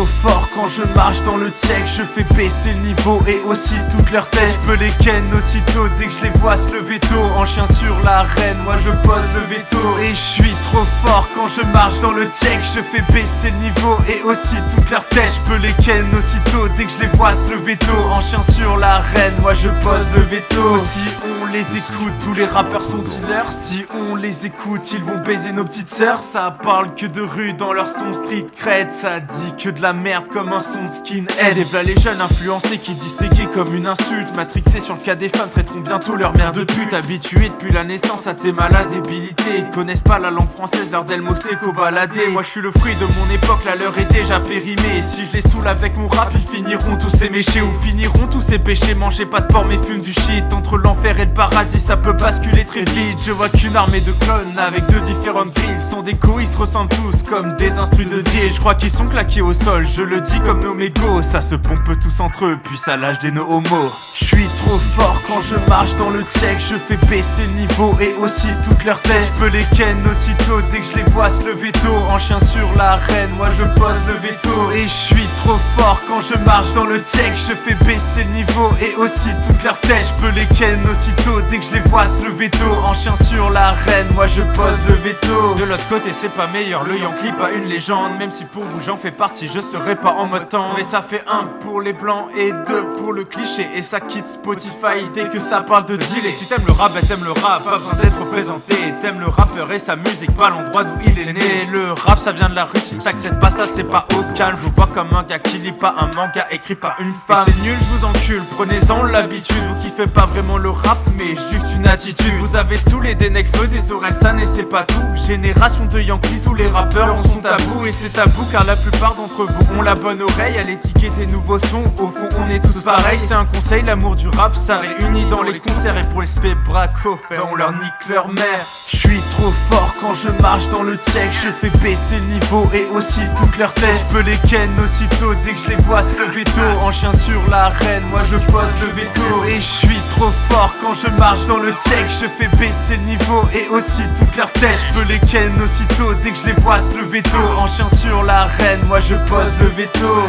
fort quand je marche dans le check. Je fais baisser le niveau et aussi toutes leurs têtes. Je peux les ken aussitôt dès que je les vois se lever tôt. En chien sur l'arène, moi je pose le veto. Et je suis trop fort quand je marche dans le check. Je fais baisser le niveau et aussi toutes leurs têtes. Je peux les ken aussitôt dès que je les vois se lever tôt. En chien sur l'arène, moi je pose le veto. Si on les écoute, tous les rappeurs sont dealers. Si on les écoute, ils vont baiser nos petites sœurs. Ça parle que de rue dans leur son street cred. Ça dit que de la merde comme un son de skinhead. Et v'là les jeunes influencés qui disent péquer comme une insulte. Matrixés sur le cas des femmes traiteront bientôt leur mère de pute. Habitués depuis la naissance à tes maladébilités. Ils connaissent pas la langue française, leur Delmo c'est qu'au baladé. Moi je suis le fruit de mon époque, la leur est déjà périmée. Et si je les saoule avec mon rap, ils finiront tous éméchés. Ou finiront tous ces péchés. Mangez pas de porc mais fume du shit. Entre l'enfer et le paradis ça peut basculer très vite. Je vois qu'une armée de clones avec deux différentes grilles. Ils sont des coups, ils se ressemblent tous comme des instrus de dié. Je crois qu'ils sont claqués au sol, je le dis comme nos mégots. Ça se pompe tous entre eux, puis ça lâche des no homo. Je suis trop fort quand je marche dans le check. Je fais baisser le niveau et aussi toutes leurs têtes. Je peux les ken aussitôt dès que je les vois se lever tôt. En chien sur l'arène, moi je pose le veto. Et je suis trop fort quand je marche dans le check. Je fais baisser le niveau et aussi toutes leurs têtes. Je peux les ken aussitôt dès que je les vois se lever tôt. En chien sur l'arène, moi je pose le veto. De l'autre côté c'est pas meilleur, le Yankee pas une légende. Même si pour vous j'en fais partie, je serai pas en mode temps. Et ça fait 1 pour les blancs et 2 pour le cliché. Et ça quitte Spotify dès que ça parle de dealer. Si t'aimes le rap, bah t'aimes le rap, pas besoin d'être représenté. T'aimes le rappeur et sa musique, pas l'endroit d'où il est né. Le rap ça vient de la rue, si t'acceptes pas ça c'est pas au calme. Je vous vois comme un gars qui lit pas un manga écrit par une femme. Et c'est nul, je vous encule, prenez-en l'habitude. Vous kiffez pas vraiment le rap mais juste une attitude. Vous avez saoulé des necfeux, des Orelsan et c'est pas tout. Génération de Yankee, tous les rappeurs en sont tabous. Et c'est tabou car la plupart d'entre vous ont la bonne oreille à l'étiquette des nouveaux sons. Au fond on est tous pareils, c'est un conseil, l'amour du rap ça réunit dans les concerts. Et pour les spé braco, ben on leur nique leur mère. Je suis trop fort quand je marche dans le check. Je fais baisser le niveau et aussi toutes leurs têtes. Je peux les ken aussitôt dès que je les vois se lever tôt. En chien sur l'arène, moi je pose le veto. Et je suis trop fort quand je marche dans le check. Je fais baisser le niveau et aussi toutes leurs têtes. Je peux les ken aussitôt dès que je les vois se lever tôt. En chien sur l'arène, moi je pose le veto.